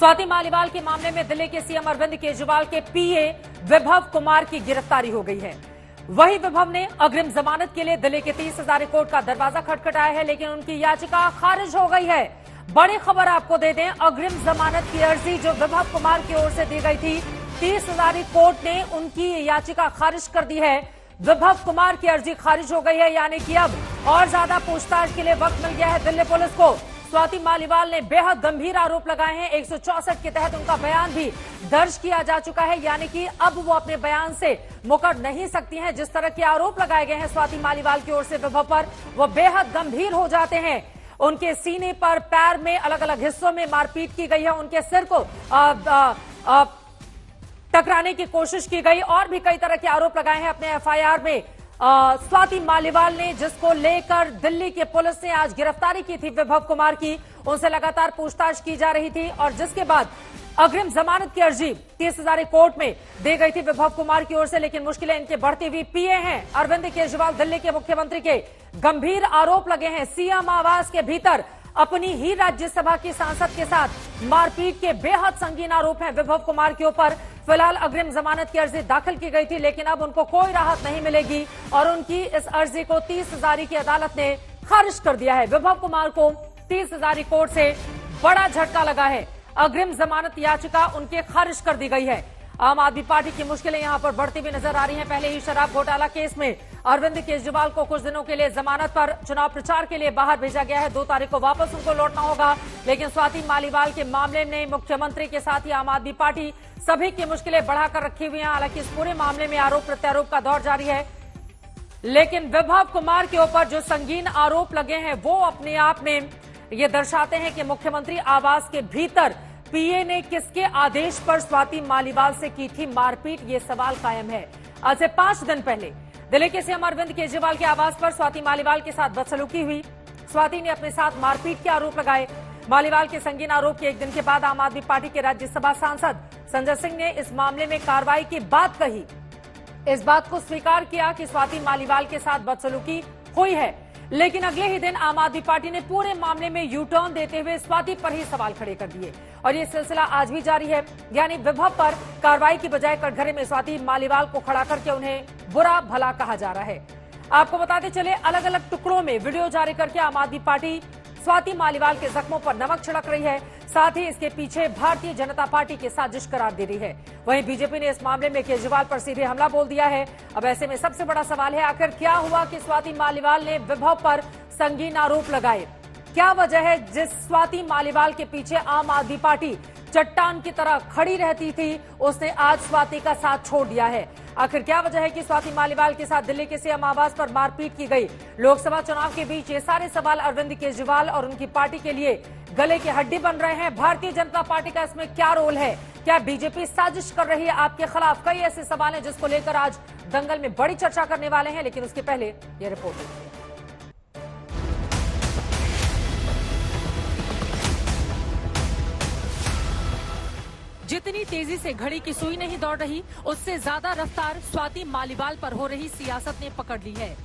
स्वाति मालीवाल के मामले में दिल्ली के सीएम अरविंद केजरीवाल के पीए विभव कुमार की गिरफ्तारी हो गई है। वही विभव ने अग्रिम जमानत के लिए दिल्ली के 30,000 कोर्ट का दरवाजा खटखटाया है, लेकिन उनकी याचिका खारिज हो गई है। बड़ी खबर आपको दे दें, अग्रिम जमानत की अर्जी जो विभव कुमार की ओर से दी गई थी, 30,000 कोर्ट ने उनकी याचिका खारिज कर दी है। विभव कुमार की अर्जी खारिज हो गई है, यानी कि अब और ज्यादा पूछताछ के लिए वक्त मिल गया है दिल्ली पुलिस को। स्वाति मालीवाल ने बेहद गंभीर आरोप लगाए हैं। 164 के तहत उनका बयान भी दर्ज किया जा चुका है, यानी कि अब वो अपने बयान से मुकर नहीं सकती हैं। जिस तरह के आरोप लगाए गए हैं स्वाति मालीवाल की ओर से विभव पर, वो बेहद गंभीर हो जाते हैं। उनके सीने पर, पैर में, अलग अलग हिस्सों में मारपीट की गई है। उनके सिर को टकराने की कोशिश की गई और भी कई तरह के आरोप लगाए हैं अपने एफआईआर में स्वाति मालीवाल ने, जिसको लेकर दिल्ली की पुलिस ने आज गिरफ्तारी की थी विभव कुमार की। उनसे लगातार पूछताछ की जा रही थी और जिसके बाद अग्रिम जमानत की अर्जी 30,000 कोर्ट में दी गई थी विभव कुमार की ओर से। लेकिन मुश्किलें इनके बढ़ती हुई पीए हैं अरविंद केजरीवाल, दिल्ली के मुख्यमंत्री के गंभीर आरोप लगे हैं। सीएम आवास के भीतर अपनी ही राज्यसभा की सांसद के साथ मारपीट के बेहद संगीन आरोप हैं विभव कुमार के ऊपर। फिलहाल अग्रिम जमानत की अर्जी दाखिल की गई थी, लेकिन अब उनको कोई राहत नहीं मिलेगी और उनकी इस अर्जी को 30,000 की अदालत ने खारिज कर दिया है। विभव कुमार को 30,000 कोर्ट से बड़ा झटका लगा है। अग्रिम जमानत याचिका उनके खारिज कर दी गई है। आम आदमी पार्टी की मुश्किलें यहां पर बढ़ती हुई नजर आ रही हैं। पहले ही शराब घोटाला केस में अरविंद केजरीवाल को कुछ दिनों के लिए जमानत पर चुनाव प्रचार के लिए बाहर भेजा गया है। 2 तारीख को वापस उनको लौटना होगा, लेकिन स्वाति मालीवाल के मामले ने मुख्यमंत्री के साथ ही आम आदमी पार्टी सभी की मुश्किलें बढ़ाकर रखी हुई हैं। हालांकि इस पूरे मामले में आरोप प्रत्यारोप का दौर जारी है, लेकिन विभव कुमार के ऊपर जो संगीन आरोप लगे हैं वो अपने आप में ये दर्शाते हैं कि मुख्यमंत्री आवास के भीतर पीए ने किसके आदेश पर स्वाति मालीवाल से की थी मारपीट, ये सवाल कायम है। आज से 5 दिन पहले दिल्ली के सीएम अरविंद केजरीवाल के आवास पर स्वाति मालीवाल के साथ बदसलूकी हुई। स्वाति ने अपने साथ मारपीट के आरोप लगाए। मालीवाल के संगीन आरोप के एक दिन के बाद आम आदमी पार्टी के राज्यसभा सांसद संजय सिंह ने इस मामले में कार्रवाई की बात कही। इस बात को स्वीकार किया कि स्वाति मालीवाल के साथ बदसलूकी हुई है, लेकिन अगले ही दिन आम आदमी पार्टी ने पूरे मामले में यू टर्न देते हुए स्वाति पर ही सवाल खड़े कर दिए और ये सिलसिला आज भी जारी है। यानी विभव पर कार्रवाई की बजाय कटघरे में स्वाति मालीवाल को खड़ा करके उन्हें बुरा भला कहा जा रहा है। आपको बताते चले, अलग अलग टुकड़ों में वीडियो जारी करके आम आदमी पार्टी स्वाति मालीवाल के जख्मों पर नमक छिड़क रही है। साथ ही इसके पीछे भारतीय जनता पार्टी की साजिश करार दे रही है। वहीं बीजेपी ने इस मामले में केजरीवाल पर सीधे हमला बोल दिया है। अब ऐसे में सबसे बड़ा सवाल है, आखिर क्या हुआ कि स्वाति मालीवाल ने विभव पर संगीन आरोप लगाए? क्या वजह है जिस स्वाति मालीवाल के पीछे आम आदमी पार्टी चट्टान की तरह खड़ी रहती थी, उसने आज स्वाति का साथ छोड़ दिया है? आखिर क्या वजह है कि स्वाति मालीवाल के साथ दिल्ली के सीएम आवास पर मारपीट की गई? लोकसभा चुनाव के बीच ये सारे सवाल अरविंद केजरीवाल और उनकी पार्टी के लिए गले की हड्डी बन रहे हैं। भारतीय जनता पार्टी का इसमें क्या रोल है? क्या बीजेपी साजिश कर रही है आपके खिलाफ? कई ऐसे सवाल हैं जिसको लेकर आज दंगल में बड़ी चर्चा करने वाले हैं, लेकिन उसके पहले ये रिपोर्ट देखिए। जितनी तेजी से घड़ी की सुई नहीं दौड़ रही, उससे ज्यादा रफ्तार स्वाति मालीवाल पर हो रही सियासत ने पकड़ ली है।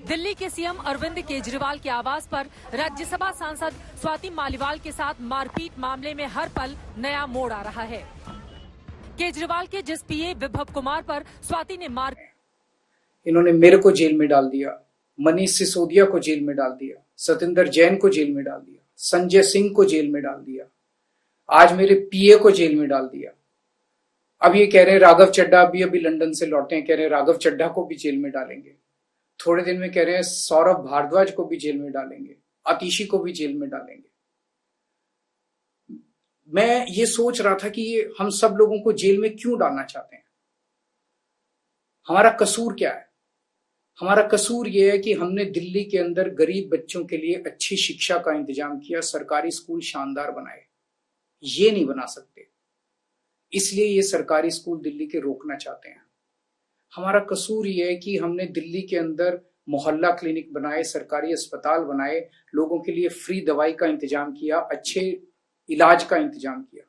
दिल्ली के सीएम अरविंद केजरीवाल के आवास पर राज्यसभा सांसद स्वाति मालीवाल के साथ मारपीट मामले में हर पल नया मोड़ आ रहा है। केजरीवाल के जिस पीए विभव कुमार पर स्वाति ने इन्होंने मेरे को जेल में डाल दिया, मनीष सिसोदिया को जेल में डाल दिया, सतिंदर जैन को जेल में डाल दिया, संजय सिंह को जेल में डाल दिया, आज मेरे पीए को जेल में डाल दिया। अब ये कह रहे हैं राघव चड्ढा अभी लंदन से लौटे हैं, कह रहे हैं राघव चड्ढा को भी जेल में डालेंगे। थोड़े दिन में कह रहे हैं सौरभ भारद्वाज को भी जेल में डालेंगे, आतिशी को भी जेल में डालेंगे। मैं ये सोच रहा था कि ये हम सब लोगों को जेल में क्यों डालना चाहते हैं? हमारा कसूर क्या है? हमारा कसूर ये है कि हमने दिल्ली के अंदर गरीब बच्चों के लिए अच्छी शिक्षा का इंतजाम किया, सरकारी स्कूल शानदार बनाए। ये नहीं बना सकते, इसलिए ये सरकारी स्कूल दिल्ली के रोकना चाहते हैं। हमारा कसूर ये है कि हमने दिल्ली के अंदर मोहल्ला क्लिनिक बनाए, सरकारी अस्पताल बनाए, लोगों के लिए फ्री दवाई का इंतजाम किया, अच्छे इलाज का इंतजाम किया।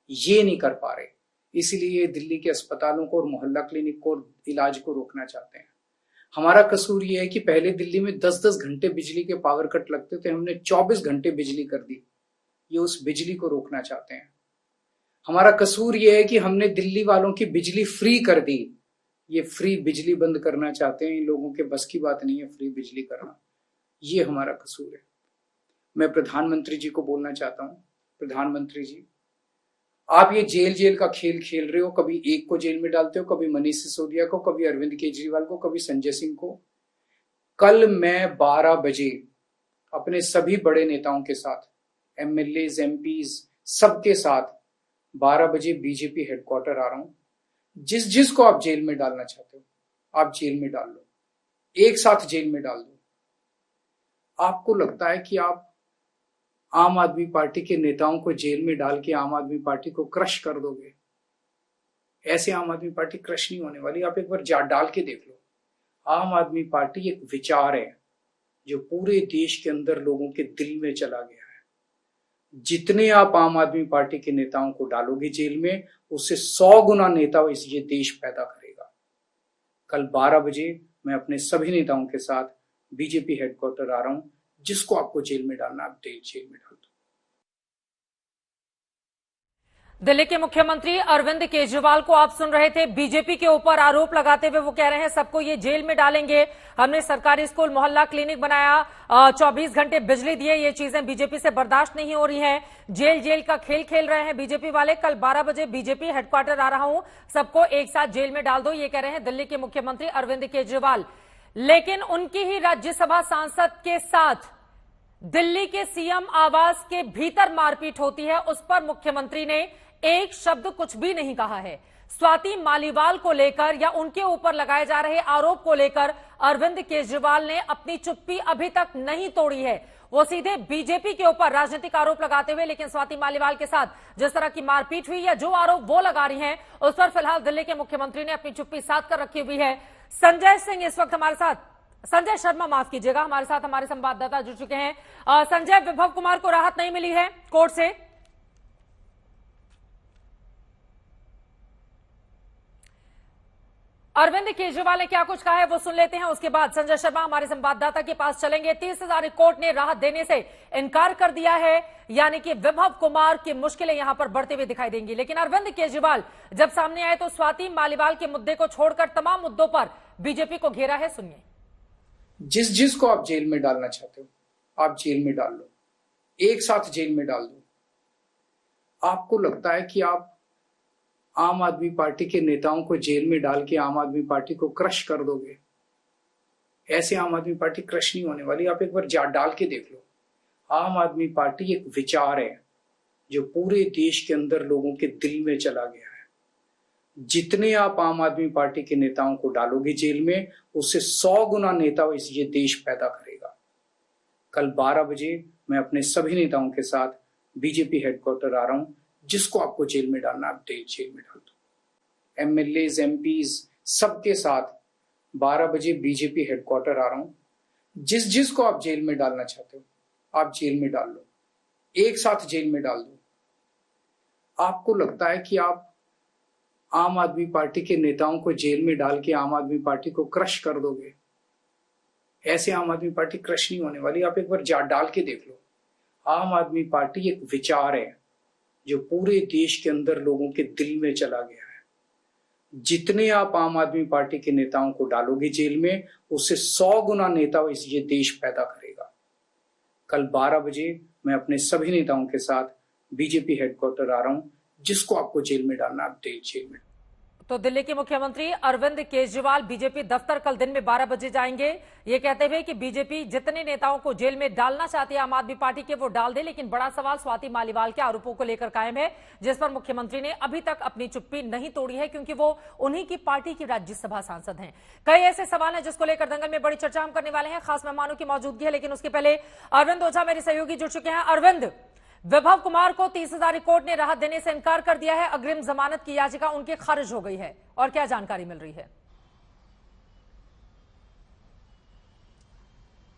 ये नहीं कर पा रहे, इसीलिए दिल्ली के अस्पतालों को और मोहल्ला क्लिनिक को इलाज को रोकना चाहते हैं। हमारा कसूर ये है कि पहले दिल्ली में 10-10 घंटे बिजली के पावर कट लगते थे, हमने 24 घंटे बिजली कर दी। ये उस बिजली को रोकना चाहते हैं। हमारा कसूर ये है कि हमने दिल्ली वालों की बिजली फ्री कर दी। ये फ्री बिजली बंद करना चाहते हैं। इन लोगों के बस की बात नहीं है फ्री बिजली करना। ये हमारा कसूर है। मैं प्रधानमंत्री जी को बोलना चाहता हूं, प्रधानमंत्री जी, आप ये जेल जेल का खेल खेल रहे हो। कभी एक को जेल में डालते हो, कभी मनीष सिसोदिया को, कभी अरविंद केजरीवाल को, कभी संजय सिंह को। कल मैं 12 बजे अपने सभी बड़े नेताओं के साथ, एमएलएज, एमपीज, सबके साथ 12 बजे बीजेपी हेडक्वार्टर आ रहा हूं। जिस जिस को आप जेल में डालना चाहते हो आप जेल में डाल लो, एक साथ जेल में डाल दो। आपको लगता है कि आप आम आदमी पार्टी के नेताओं को जेल में डाल के आम आदमी पार्टी को क्रश कर दोगे? ऐसे आम आदमी पार्टी क्रश नहीं होने वाली। आप एक बार डाल के देख लो। आम आदमी पार्टी एक विचार है जो पूरे देश के अंदर लोगों के दिल में चला गया है। जितने आप आम आदमी पार्टी के नेताओं को डालोगे जेल में, उससे 100 गुना नेता ये देश पैदा करेगा। कल 12 बजे मैं अपने सभी नेताओं के साथ बीजेपी हेडक्वार्टर आ रहा हूं। जिसको आपको जेल में डालना आप जेल में डाल दो। दिल्ली के मुख्यमंत्री अरविंद केजरीवाल को आप सुन रहे थे। बीजेपी के ऊपर आरोप लगाते हुए वो कह रहे हैं सबको ये जेल में डालेंगे। हमने सरकारी स्कूल, मोहल्ला क्लिनिक बनाया, 24 घंटे बिजली दिए। ये चीजें बीजेपी से बर्दाश्त नहीं हो रही हैं। जेल जेल का खेल खेल रहे हैं बीजेपी वाले। कल 12 बजे बीजेपी हेडक्वार्टर आ रहा हूं, सबको एक साथ जेल में डाल दो, ये कह रहे हैं दिल्ली के मुख्यमंत्री अरविंद केजरीवाल। लेकिन उनकी ही राज्यसभा सांसद के साथ दिल्ली के सीएम आवास के भीतर मारपीट होती है। उस पर मुख्यमंत्री ने एक शब्द कुछ भी नहीं कहा है। स्वाति मालीवाल को लेकर या उनके ऊपर लगाए जा रहे आरोप को लेकर अरविंद केजरीवाल ने अपनी चुप्पी अभी तक नहीं तोड़ी है। वो सीधे बीजेपी के ऊपर राजनीतिक आरोप लगाते हुए, लेकिन स्वाति मालीवाल के साथ जिस तरह की मारपीट हुई या जो आरोप वो लगा रही हैं, उस पर फिलहाल दिल्ली के मुख्यमंत्री ने अपनी चुप्पी साध कर रखी हुई है। संजय सिंह इस वक्त हमारे साथ, संजय शर्मा माफ कीजिएगा, हमारे साथ हमारे संवाददाता जुड़ चुके हैं। संजय, विभव कुमार को राहत नहीं मिली है कोर्ट से? अरविंद केजरीवाल ने क्या कुछ कहा है वो सुन लेते हैं, उसके बाद संजय शर्मा हमारे संवाददाता के पास चलेंगे। 30,000 कोर्ट ने राहत देने से इनकार कर दिया है, यानी कि विभव कुमार की मुश्किलें यहां पर बढ़ते हुए दिखाई देंगी। लेकिन अरविंद केजरीवाल जब सामने आए तो स्वाति मालीवाल के मुद्दे को छोड़कर तमाम मुद्दों पर बीजेपी को घेरा है। सुनिए। जिस जिस को आप जेल में डालना चाहते हो आप जेल में डाल लो, एक साथ जेल में डाल दो। आपको लगता है कि आप आम आदमी पार्टी के नेताओं को जेल में डाल के आम आदमी पार्टी को क्रश कर दोगे? ऐसे आम आदमी पार्टी क्रश नहीं होने वाली। आप एक बार डाल के देख लो। आम आदमी पार्टी एक विचार है जो पूरे देश के अंदर लोगों के दिल में चला गया है। जितने आप आम आदमी पार्टी के नेताओं को डालोगे जेल में, उससे 100 गुना नेता ये देश पैदा करेगा। कल 12 बजे मैं अपने सभी नेताओं के साथ बीजेपी हेडक्वार्टर आ रहा हूं। जिसको आपको जेल में डालना आप जेल में डाल दो। एमएलएज, एमपीज, सबके साथ 12 बजे बीजेपी हेडक्वार्टर आ रहा हूं। जिस जिस को आप जेल में डालना चाहते हो आप जेल में डाल लो, एक साथ जेल में डाल दो। आपको लगता है कि आप आम आदमी पार्टी के नेताओं को जेल में डाल के आम आदमी पार्टी को क्रश कर दोगे? ऐसे आम आदमी पार्टी क्रश नहीं होने वाली। आप एक बार डाल के देख लो। आम आदमी पार्टी एक विचार है जो पूरे देश के अंदर लोगों के दिल में चला गया है। जितने आप आम आदमी पार्टी के नेताओं को डालोगे जेल में, उससे 100 गुना नेता ये देश पैदा करेगा। कल 12 बजे मैं अपने सभी नेताओं के साथ बीजेपी हेडक्वार्टर आ रहा हूं। जिसको आपको जेल में डालना आप जेल में। तो दिल्ली के मुख्यमंत्री अरविंद केजरीवाल बीजेपी दफ्तर कल दिन में 12 बजे जाएंगे, ये कहते हुए कि बीजेपी जितने नेताओं को जेल में डालना चाहती है आम आदमी पार्टी के, वो डाल दे। लेकिन बड़ा सवाल स्वाति मालीवाल के आरोपों को लेकर कायम है, जिस पर मुख्यमंत्री ने अभी तक अपनी चुप्पी नहीं तोड़ी है, क्योंकि वो उन्हीं की पार्टी की राज्यसभा सांसद हैं। कई ऐसे सवाल हैं जिसको लेकर दंगल में बड़ी चर्चा हम करने वाले हैं, खास मेहमानों की मौजूदगी है। लेकिन उसके पहले अरविंद ओझा मेरे सहयोगी जुड़ चुके हैं। अरविंद, विभव कुमार को 30,000 कोर्ट ने राहत देने से इनकार कर दिया है। अग्रिम जमानत की याचिका उनकी खारिज हो गई है, और क्या जानकारी मिल रही है?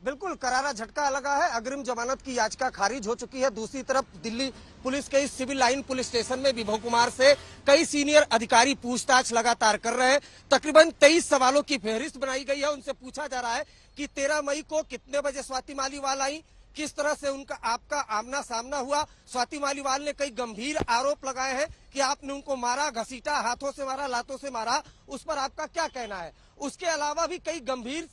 बिल्कुल करारा झटका लगा है। अग्रिम जमानत की याचिका खारिज हो चुकी है। दूसरी तरफ दिल्ली पुलिस के इस सिविल लाइन पुलिस स्टेशन में विभव कुमार से कई सीनियर अधिकारी पूछताछ लगातार कर रहे हैं। तकरीबन 23 सवालों की फहरिस्त बनाई गई है। उनसे पूछा जा रहा है कि 13 मई को कितने बजे स्वाति मालीवाल आई, किस तरह से उनका आपका आमना सामना हुआ। स्वाति मालीवाल ने कई गंभीर आरोप लगाए हैं कि आपने उनको मारा, घसीटा, हाथों से मारा, लातों से मारा। उस पर आपका क्या कहना है? उसके अलावा भी कई गंभीर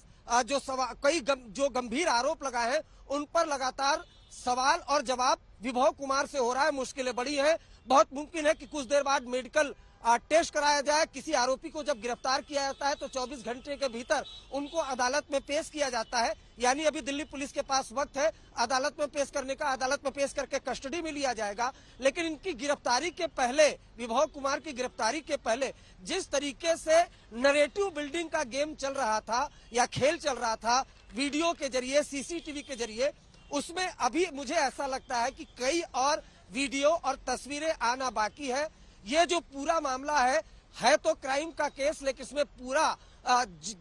जो गंभीर आरोप लगाए हैं उन पर लगातार सवाल और जवाब विभव कुमार से हो रहा है। मुश्किलें बड़ी हैं। बहुत मुमकिन है कि कुछ देर बाद मेडिकल टेस्ट कराया जाए। किसी आरोपी को जब गिरफ्तार किया जाता है तो 24 घंटे के भीतर उनको अदालत में पेश किया जाता है। यानी अभी दिल्ली पुलिस के पास वक्त है अदालत में पेश करने का। अदालत में पेश करके कस्टडी में लिया जाएगा। लेकिन इनकी गिरफ्तारी के पहले, विभव कुमार की गिरफ्तारी के पहले जिस तरीके से नरेटिव बिल्डिंग का गेम चल रहा था या खेल चल रहा था वीडियो के जरिए, सीसीटीवी के जरिए, उसमें अभी मुझे ऐसा लगता है कि कई और वीडियो और तस्वीरें आना बाकी है। ये जो पूरा मामला है तो क्राइम का केस, लेकिन इसमें पूरा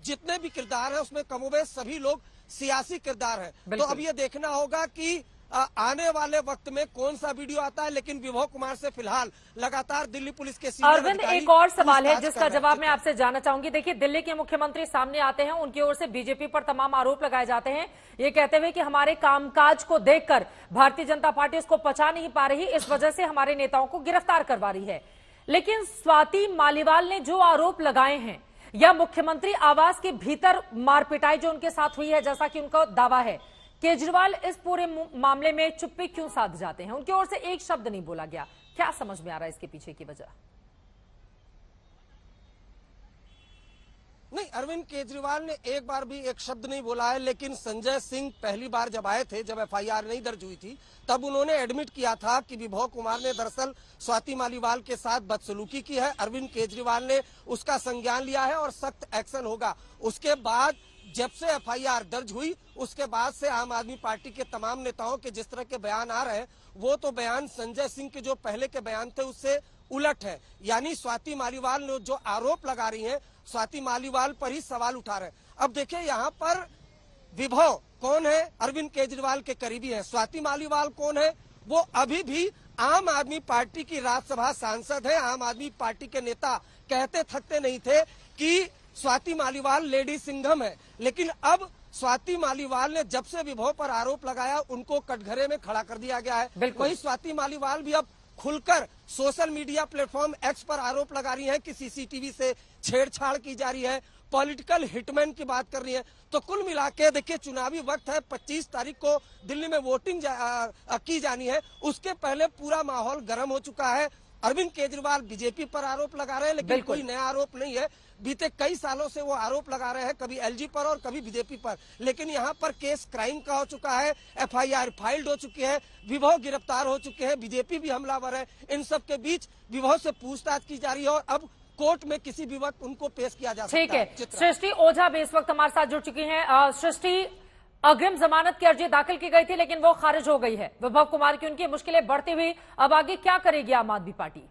जितने भी किरदार हैं उसमें कमोबेश सभी लोग सियासी किरदार हैं। तो अब ये देखना होगा कि आने वाले वक्त में कौन सा वीडियो आता है। लेकिन विभव कुमार से फिलहाल लगातार दिल्ली पुलिस के सीनियर अरविंद, एक और सवाल है जिसका जवाब मैं आपसे जानना चाहूंगी। देखिए, दिल्ली के मुख्यमंत्री सामने आते हैं, उनकी ओर से बीजेपी पर तमाम आरोप लगाए जाते हैं, ये कहते हुए कि हमारे कामकाज को देखकर भारतीय जनता पार्टी उसको पचा नहीं पा रही, इस वजह से हमारे नेताओं को गिरफ्तार करवा रही है। लेकिन स्वाति मालीवाल ने जो आरोप लगाए हैं या मुख्यमंत्री आवास के भीतर मारपिटाई जो उनके साथ हुई है, जैसा कि उनका दावा है, केजरीवाल इस पूरे मामले में चुप्पी क्यों साध जाते हैं? उनकी ओर से एक शब्द नहीं बोला गया। क्या समझ में आ रहा है इसके पीछे की वजह? नहीं, अरविंद केजरीवाल ने एक बार भी एक शब्द नहीं बोला है। लेकिन संजय सिंह पहली बार जब आए थे, जब एफआईआर नहीं दर्ज हुई थी, तब उन्होंने एडमिट किया था कि विभव कुमार ने दरअसल स्वाति मालीवाल के साथ बदसलूकी की है। अरविंद केजरीवाल ने उसका संज्ञान लिया है और सख्त एक्शन होगा। उसके बाद जब से एफआईआर दर्ज हुई उसके बाद से आम आदमी पार्टी के तमाम नेताओं के जिस तरह के बयान आ रहे हैं, वो तो बयान संजय सिंह के जो पहले के बयान थे उससे उलट है। यानी स्वाति मालीवाल ने जो आरोप लगा रही हैं, स्वाति मालीवाल पर ही सवाल उठा रहे हैं। अब देखिए, यहाँ पर विभव कौन है? अरविंद केजरीवाल के करीबी है। स्वाति मालीवाल कौन है? वो अभी भी आम आदमी पार्टी की राज्यसभा सांसद है। आम आदमी पार्टी के नेता कहते थकते नहीं थे कि स्वाति मालीवाल लेडी सिंघम है। लेकिन अब स्वाति मालीवाल ने जब से विभव पर आरोप लगाया, उनको कटघरे में खड़ा कर दिया गया है। वही स्वाति मालीवाल भी अब खुलकर सोशल मीडिया प्लेटफॉर्म एक्स पर आरोप लगा रही है कि सीसीटीवी से छेड़छाड़ की जा रही है, पॉलिटिकल हिटमैन की बात कर रही है। तो कुल मिला के देखिए, चुनावी वक्त है, 25 तारीख को दिल्ली में वोटिंग की जानी है। उसके पहले पूरा माहौल गर्म हो चुका है। अरविंद केजरीवाल बीजेपी पर आरोप लगा रहे हैं, लेकिन कोई नया आरोप नहीं है। बीते कई सालों से वो आरोप लगा रहे हैं, कभी एलजी पर और कभी बीजेपी पर। लेकिन यहाँ पर केस क्राइम का हो चुका है, एफआईआर फाइल्ड हो चुकी है, विभव गिरफ्तार हो चुके हैं, बीजेपी भी हमलावर है। इन सब के बीच विभव से पूछताछ की जा रही है और अब कोर्ट में किसी भी वक्त उनको पेश किया जा सकता है। ठीक है, सृष्टि ओझा भी इस वक्त हमारे साथ जुड़ चुकी हैं। सृष्टि, अग्रिम जमानत की अर्जी दाखिल की गई थी लेकिन वो खारिज हो गई है। विभव कुमार की उनकी मुश्किलें बढ़ती हुई, अब आगे क्या करेगी आम आदमी पार्टी?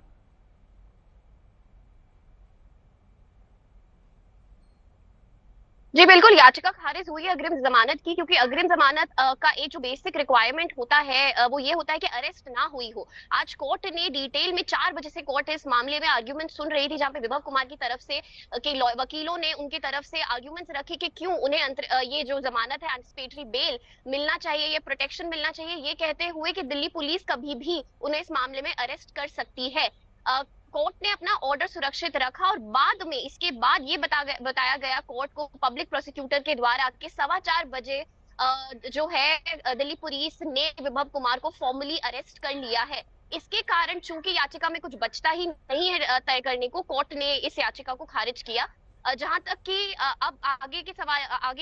जी बिल्कुल, याचिका खारिज हुई है अग्रिम जमानत की, क्योंकि अग्रिम जमानत का एक जो बेसिक रिक्वायरमेंट होता है वो ये होता है कि अरेस्ट ना हुई हो। आज कोर्ट ने डिटेल में 4 बजे से कोर्ट इस मामले में आर्ग्यूमेंट सुन रही थी, जहां पे विभव कुमार की तरफ से के वकीलों ने उनकी तरफ से आर्ग्यूमेंट्स रखे कि क्यों उन्हें ये जो जमानत है, एंटिसिपेटरी बेल मिलना चाहिए, ये प्रोटेक्शन मिलना चाहिए, ये कहते हुए कि दिल्ली पुलिस कभी भी उन्हें इस मामले में अरेस्ट कर सकती है। कोर्ट ने अपना ऑर्डर सुरक्षित रखा और बाद में इसके बाद ये बताया गया कोर्ट को पब्लिक प्रोसिक्यूटर के द्वारा कि 4:15 बजे जो है दिल्ली पुलिस ने विभव कुमार को फॉर्मली अरेस्ट कर लिया है। इसके कारण चूंकि याचिका में कुछ बचता ही नहीं है तय करने को, कोर्ट ने इस याचिका को खारिज किया। जहां तक कि अब आगे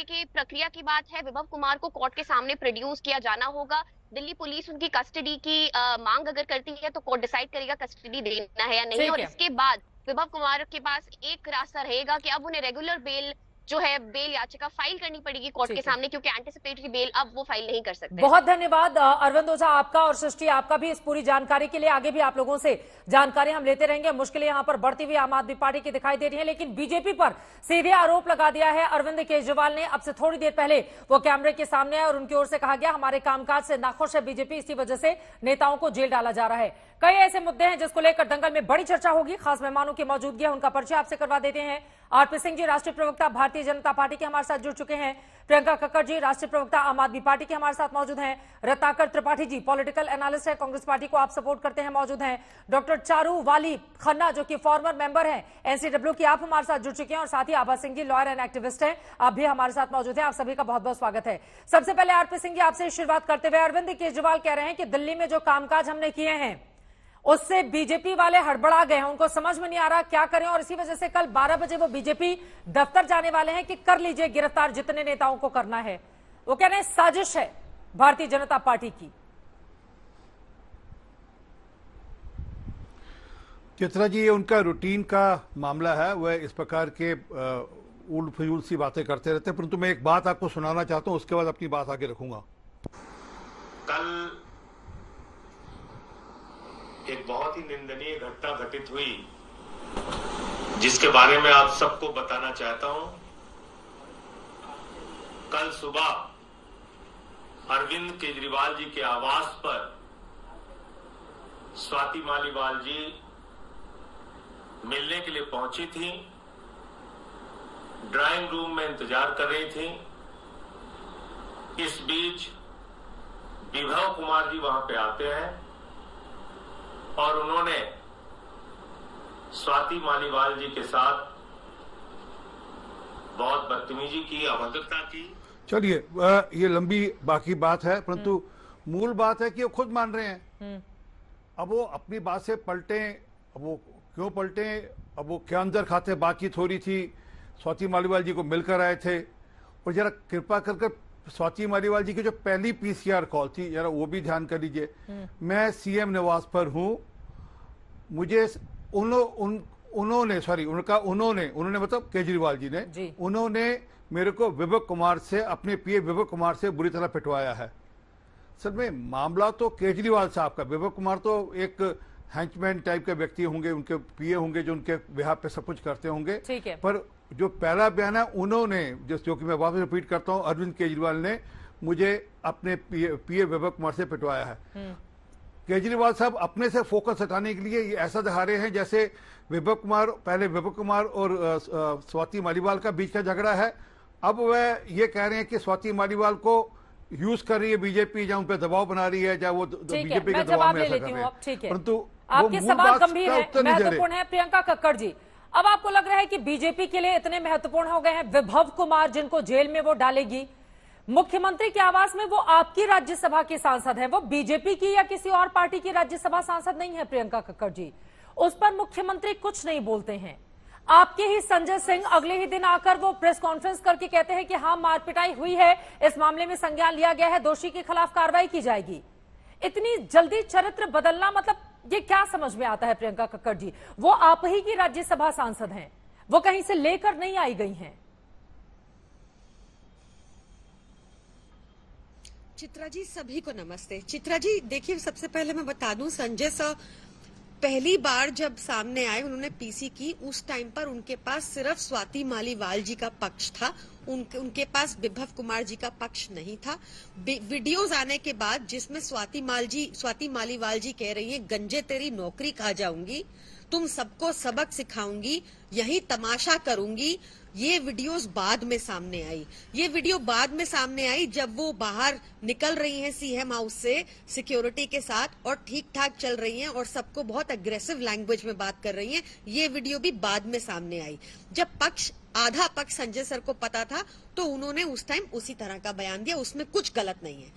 की प्रक्रिया की बात है, विभव कुमार को कोर्ट के सामने प्रोड्यूस किया जाना होगा। दिल्ली पुलिस उनकी कस्टडी की मांग अगर करती है तो कोर्ट डिसाइड करेगा कस्टडी देना है या नहीं। और इसके बाद विभव कुमार के पास एक रास्ता रहेगा कि अब उन्हें रेगुलर बेल जो है बेल याचिका फाइल करनी पड़ेगी कोर्ट के सामने, क्योंकि एंटिसिपेटरी बेल अब वो फाइल नहीं कर सकते। बहुत धन्यवाद अरविंद ओझा आपका और सृष्टि आपका भी इस पूरी जानकारी के लिए। आगे भी आप लोगों से जानकारी हम लेते रहेंगे। मुश्किलें यहां पर बढ़ती हुई आम आदमी पार्टी की दिखाई दे रही है, लेकिन बीजेपी पर सीधे आरोप लगा दिया है अरविंद केजरीवाल ने। अब से थोड़ी देर पहले वो कैमरे के सामने आए और उनकी ओर से कहा गया हमारे कामकाज से नाखुश है बीजेपी, इसी वजह से नेताओं को जेल डाला जा रहा है। कई ऐसे मुद्दे हैं जिसको लेकर दंगल में बड़ी चर्चा होगी। खास मेहमानों की मौजूदगी है, उनका परिचय आपसे करवा देते हैं। आरपी सिंह जी, राष्ट्रीय प्रवक्ता भारतीय भारतीय जनता पार्टी के हमारे साथ जुड़ चुके हैं। प्रियंका कक्कड़ जी, राष्ट्रीय प्रवक्ता आम आदमी पार्टी के हमारे साथ मौजूद हैं। रत्नाकर त्रिपाठी जी, पॉलिटिकल एनालिस्ट है, कांग्रेस पार्टी को आप सपोर्ट करते हैं, मौजूद हैं। डॉक्टर चारू वाली खन्ना जो कि फॉर्मर मेंबर हैं एनसीडब्ल्यू की, आप हमारे साथ जुड़ चुके हैं। और साथ ही आभा सिंह जी, लॉयर एंड एक्टिविस्ट हैं, आप भी हमारे साथ मौजूद हैं। आप सभी का बहुत बहुत स्वागत है। सबसे पहले आरपी सिंह जी, आपसे शुरुआत करते हुए, अरविंद केजरीवाल कह रहे हैं कि दिल्ली में जो कामकाज हमने किए हैं उससे बीजेपी वाले हड़बड़ा गए हैं, उनको समझ में नहीं आ रहा क्या करें, और इसी वजह से कल 12 बजे वो बीजेपी दफ्तर जाने वाले हैं कि कर लीजिए गिरफ्तार जितने नेताओं को करना है। वो कह रहे हैं साजिश है भारतीय जनता पार्टी की। चित्रा जी, ये उनका रूटीन का मामला है, वह इस प्रकार के उल्ट फजूल सी बातें करते रहते हैं। परंतु मैं एक बात आपको सुनाना चाहता हूं, उसके बाद अपनी बात आगे रखूंगा। कल एक बहुत ही निंदनीय घटना घटित हुई जिसके बारे में आप सबको बताना चाहता हूं। कल सुबह अरविंद केजरीवाल जी के आवास पर स्वाति मालीवाल जी मिलने के लिए पहुंची थी, ड्राइंग रूम में इंतजार कर रही थी। इस बीच विभव कुमार जी वहां पे आते हैं और उन्होंने स्वाति मालीवाल जी के साथ बहुत बदतमीजी की, अभद्रता की। चलिए, ये लंबी बाकी बात है, परंतु मूल बात है कि वो खुद मान रहे हैं। अब वो अपनी बात से पलटे, अब वो क्यों पलटे, अब वो क्या अंदर खाते बातचीत हो रही थी, स्वाति मालीवाल जी को मिलकर आए थे। और जरा कृपा कर स्वाति मालीवाल जी की जो पहली पीसीआर कॉल थी, जरा वो भी ध्यान कर लीजिए। मैं सीएम निवास पर हूं, मुझे उन्होंने मतलब केजरीवाल जी ने, उन्होंने मेरे को विभव कुमार से, अपने पीए विभव कुमार से बुरी तरह पिटवाया है। सर में मामला तो केजरीवाल साहब का, विभव कुमार तो एक हैंचमैन टाइप के व्यक्ति होंगे, उनके पीए होंगे जो उनके बिहार पे सब कुछ करते होंगे। पर जो पहला बयान है उन्होंने, जो कि मैं वापस रिपीट करता हूं, अरविंद केजरीवाल ने मुझे अपने पीए विभव कुमार से पिटवाया है। केजरीवाल साहब अपने से फोकस हटाने के लिए ये ऐसा दिखा रहे हैं जैसे विभव कुमार और स्वाति मालीवाल का बीच का झगड़ा है। अब वह ये कह रहे हैं कि स्वाति मालीवाल को यूज कर रही है बीजेपी, या उन पर दबाव बना रही है, या वो बीजेपी के दबाव में ऐसा कर रहे हैं। परंतु आपके सवाल गंभीर है, महत्वपूर्ण है। प्रियंका कक्कड़ जी, अब आपको लग रहा है कि बीजेपी के लिए इतने महत्वपूर्ण हो गए हैं विभव कुमार, जिनको जेल में वो डालेगी? मुख्यमंत्री के आवास में वो आपकी राज्यसभा की सांसद है, वो बीजेपी की या किसी और पार्टी की राज्यसभा सांसद नहीं है प्रियंका कक्कड़ जी। उस पर मुख्यमंत्री कुछ नहीं बोलते हैं। आपके ही संजय सिंह अगले ही दिन आकर वो प्रेस कॉन्फ्रेंस करके कहते हैं कि हाँ, मारपिटाई हुई है, इस मामले में संज्ञान लिया गया है, दोषी के खिलाफ कार्रवाई की जाएगी। इतनी जल्दी चरित्र बदलना, मतलब ये क्या समझ में आता है प्रियंका कक्कड़ जी? वो आप ही की राज्यसभा सांसद हैं, वो कहीं से लेकर नहीं आई गई हैं। चित्रा जी, सभी को नमस्ते। चित्रा जी, देखिए, सबसे पहले मैं बता दूं, संजय सर पहली बार जब सामने आए, उन्होंने पीसी की, उस टाइम पर उनके पास सिर्फ स्वाति मालीवाल जी का पक्ष था, उनके पास विभव कुमार जी का पक्ष नहीं था। वीडियोस आने के बाद जिसमें स्वाति मालीवाल जी कह रही है, गंजे तेरी नौकरी खा जाऊंगी, तुम सबको सबक सिखाऊंगी, यही तमाशा करूंगी, ये वीडियोस बाद में सामने आई। ये वीडियो बाद में सामने आई जब वो बाहर निकल रही हैं सीएम हाउस से सिक्योरिटी के साथ और ठीक ठाक चल रही हैं और सबको बहुत अग्रेसिव लैंग्वेज में बात कर रही हैं। ये वीडियो भी बाद में सामने आई। जब आधा पक्ष संजय सर को पता था तो उन्होंने उस टाइम उसी तरह का बयान दिया, उसमें कुछ गलत नहीं है।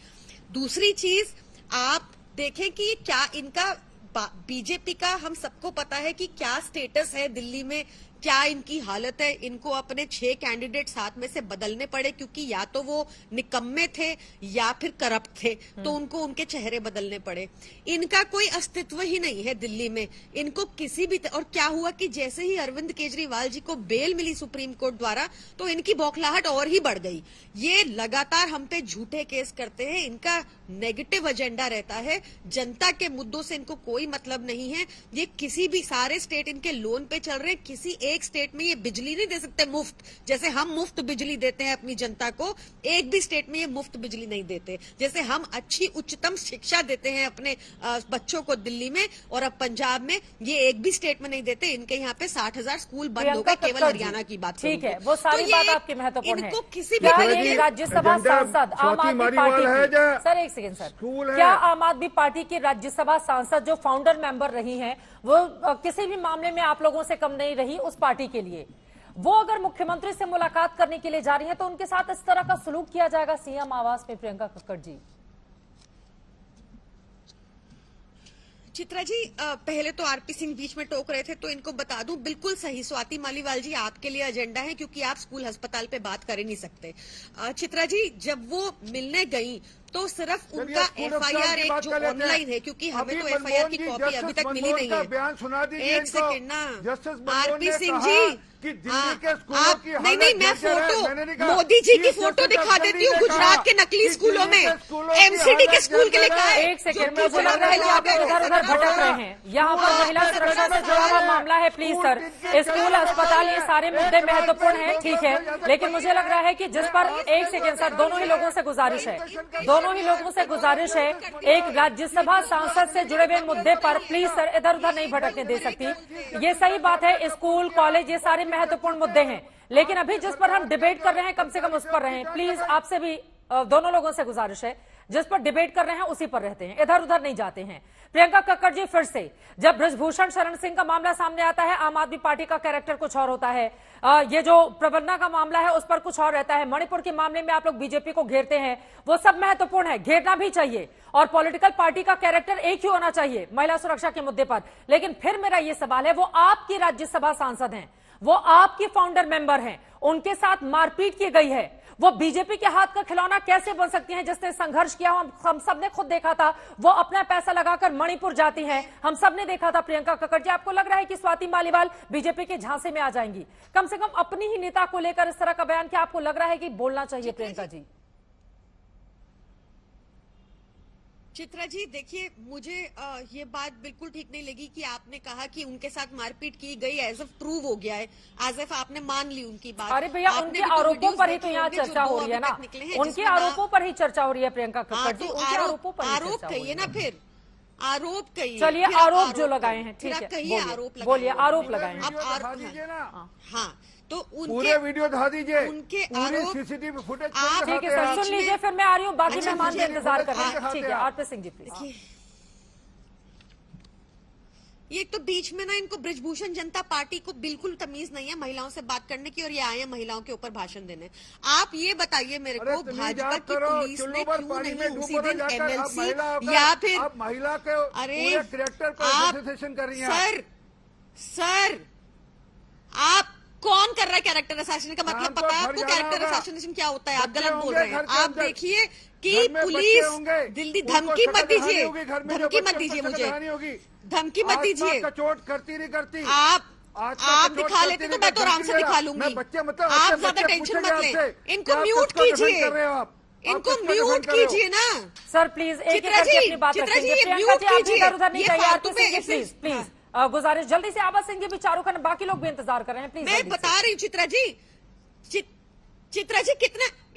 दूसरी चीज, आप देखें कि क्या इनका बीजेपी का, हम सबको पता है कि क्या स्टेटस है दिल्ली में, क्या इनकी हालत है। इनको अपने 6 कैंडिडेट साथ में से बदलने पड़े, क्योंकि या तो वो निकम्मे थे या फिर करप्ट थे, तो उनको उनके चेहरे बदलने पड़े। इनका कोई अस्तित्व ही नहीं है दिल्ली में, इनको किसी भी और क्या हुआ कि जैसे ही अरविंद केजरीवाल जी को बेल मिली सुप्रीम कोर्ट द्वारा, तो इनकी बौखलाहट और ही बढ़ गई। ये लगातार हम पे झूठे केस करते हैं, इनका नेगेटिव एजेंडा रहता है, जनता के मुद्दों से इनको कोई मतलब नहीं है। ये किसी भी, सारे स्टेट इनके लोन पे चल रहे, किसी एक स्टेट में ये बिजली नहीं दे सकते मुफ्त, जैसे हम मुफ्त बिजली देते हैं अपनी जनता को, एक भी स्टेट में ये मुफ्त बिजली नहीं देते। जैसे हम अच्छी उच्चतम शिक्षा देते हैं अपने बच्चों को दिल्ली में और अब पंजाब में, ये एक भी स्टेट में नहीं देते। इनके यहाँ पे 60,000 स्कूल बंद हो गए, केवल हरियाणा की बात ठीक है, वो सारी बात आपकी महत्वपूर्ण है। इनको किसी क्या भी एक राज्यसभा सांसद आम आदमी पार्टी की, सर एक सेकेंड सर, क्या आम आदमी पार्टी की राज्यसभा सांसद जो फाउंडर मेंबर रही हैं वो किसी भी मामले में आप लोगों से कम नहीं रही उस पार्टी के लिए, वो अगर मुख्यमंत्री से मुलाकात करने के लिए जा रही है तो उनके साथ इस तरह का सलूक किया जाएगा सीएम आवास में? प्रियंका कक्कड़ जी, चित्रा जी, पहले तो आरपी सिंह बीच में टोक रहे थे तो इनको बता दूं, बिल्कुल सही स्वाति मालीवाल जी आपके लिए एजेंडा है, क्योंकि आप स्कूल अस्पताल पे बात कर ही नहीं सकते। चित्रा जी, जब वो मिलने गई तो सिर्फ उनका एफआईआर एक जो ऑनलाइन है, क्योंकि हमें तो एफआईआर की कॉपी अभी तक मिली नहीं है। एक सेकेंड ना आरपी सिंह जी, नहीं मैं फोटो मोदी जी की फोटो दिखा देती हूँ गुजरात के नकली स्कूलों में, एमसीडी के स्कूल के लिखा है। एक सेकेंड, मुझे लग रहा है कि आप इधर उधर भटक रहे हैं। यहाँ पर महिला सुरक्षा से जुड़ा हुआ मामला है। प्लीज सर, स्कूल अस्पताल ये सारे मुद्दे महत्वपूर्ण हैं, ठीक है, लेकिन मुझे लग रहा है कि जिस पर, एक सेकेंड सर, दोनों ही लोगों से गुजारिश है, एक राज्यसभा सांसद से जुड़े हुए मुद्दे पर प्लीज सर इधर उधर नहीं भटकने दे सकती। ये सही बात है, स्कूल कॉलेज ये सारे महत्वपूर्ण मुद्दे हैं, लेकिन अभी जिस पर हम डिबेट कर रहे हैं कम से कम उस पर रहें। प्लीज आपसे भी दोनों लोगों से गुजारिश है, जिस पर डिबेट कर रहे हैं उसी पर रहते हैं, इधर उधर नहीं जाते हैं। प्रियंका कक्कड़ जी, फिर से जब बृजभूषण शरण सिंह का मामला सामने आता है आम आदमी पार्टी का कैरेक्टर कुछ और होता है, ये जो प्रबंधन का मामला है उस पर कुछ और रहता है, मणिपुर के मामले में आप लोग बीजेपी को घेरते हैं, वो सब महत्वपूर्ण है, घेरना भी चाहिए, और पॉलिटिकल पार्टी का कैरेक्टर एक ही होना चाहिए महिला सुरक्षा के मुद्दे पर। लेकिन फिर मेरा ये सवाल है, वो आपकी राज्यसभा सांसद हैं, वो आपकी फाउंडर मेंबर हैं, उनके साथ मारपीट की गई है, वो बीजेपी के हाथ का खिलौना कैसे बन सकती हैं? जिसने संघर्ष किया हम सब ने खुद देखा था, वो अपना पैसा लगाकर मणिपुर जाती हैं, हम सब ने देखा था। प्रियंका कक्कड़ जी, आपको लग रहा है कि स्वाति मालीवाल बीजेपी के झांसे में आ जाएंगी? कम से कम अपनी ही नेता को लेकर इस तरह का बयान क्या आपको लग रहा है कि बोलना चाहिए? प्रियंका जी, चित्रा जी, देखिए मुझे ये बात बिल्कुल ठीक नहीं लगी कि आपने कहा कि उनके साथ मारपीट की गई, एज एफ प्रूव हो गया है, एज एफ आपने मान ली उनकी बात। अरे भैया, उनके आरोपों पर ही तो यहाँ चर्चा हो रही है ना, उनके आरोपों पर ही चर्चा हो रही है प्रियंका कक्कड़ जी, उनके आरोपों पर आरोप कहिए ना, फिर आरोप कहिए। चलिए, आरोप जो लगाए हैं, ठीक है, बोलिए आरोप लगाए हैं। हाँ, तो पूरे वीडियो दिखा दीजिए, उनके आरोप, सीसीटीवी फुटेज ठीक है सर, सुन लीजिए, फिर मैं आ रही हूँ, बाकी मेहमान का इंतजार कर रहे हैं। ठीक है, आरपी सिंह जी प्लीज। ये तो बीच में ना इनको बृजभूषण जनता पार्टी को बिल्कुल तमीज नहीं है महिलाओं से बात करने की, और ये आए हैं महिलाओं के ऊपर भाषण देने। आप ये बताइए मेरे को, भाजपा की पुलिस ने क्यों नहीं उसी दिन एमएलसी या फिर महिला के कैरेक्टर को एसोसिएशन कर रही है? सर आप कौन कर रहा है कैरेक्टर असैसिनेशन का मतलब पता है आपको? कैरेक्टर असैसिनेशन क्या होता है? आप गलत बोल रहे हैं। आप देखिए कि पुलिस दिल्ली, धमकी मत दीजिए, धमकी मत दीजिए, मुझे धमकी मत दीजिए। चोट करती नहीं करती, आप दिखा लेते तो मैं तो आराम से दिखा लूंगी, आप ज्यादा टेंशन मत लें। इनको म्यूट कीजिए, इनको म्यूट कीजिए ना सर प्लीज। चित्रा जी, चित्रा जी ये म्यूट कीजिए, ये फालतू में प्लीज गुजारिश, जल्दी से आवाज सिंह भी चारों का, बाकी लोग भी इंतजार कर रहे हैं, प्लीज। मैं बता रही हूँ चित्रा जी, चित्रा जी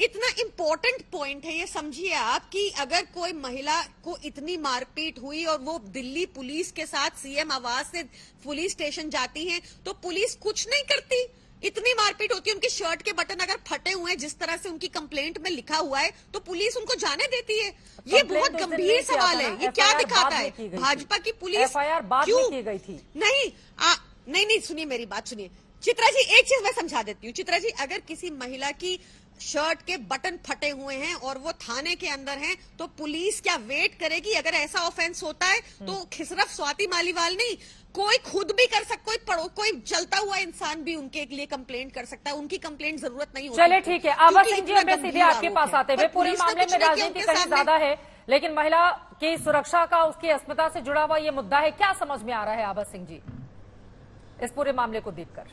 इतना इम्पोर्टेंट पॉइंट है ये, समझिए आप कि अगर कोई महिला को इतनी मारपीट हुई और वो दिल्ली पुलिस के साथ सीएम आवास से पुलिस स्टेशन जाती हैं तो पुलिस कुछ नहीं करती। इतनी मारपीट होती है, उनकी शर्ट के बटन अगर फटे हुए हैं जिस तरह से उनकी कंप्लेंट में लिखा हुआ है तो पुलिस उनको जाने देती है। ये बहुत गंभीर सवाल है, ये क्या दिखाता है भाजपा की पुलिस क्यों की गई थी? नहीं, सुनिए मेरी बात सुनिए चित्रा जी, एक चीज मैं समझा देती हूँ। चित्रा जी, अगर किसी महिला की शर्ट के बटन फटे हुए हैं और वो थाने के अंदर हैं तो पुलिस क्या वेट करेगी? अगर ऐसा ऑफेंस होता है तो सिर्फ स्वाति मालीवाल नहीं, कोई खुद भी कर सकता, कोई चलता हुआ इंसान भी उनके लिए कंप्लेंट कर सकता है, उनकी कंप्लेंट जरूरत नहीं होती। चलिए ठीक है, आवाज सिंह जी मैं सीधे आपके पास आते हुए, पूरे मामले में राजनीति कहीं ज्यादा है लेकिन महिला की सुरक्षा का, उसकी अस्मिता से जुड़ा हुआ ये मुद्दा है, क्या समझ में आ रहा है आवाज सिंह जी इस पूरे मामले को देखकर?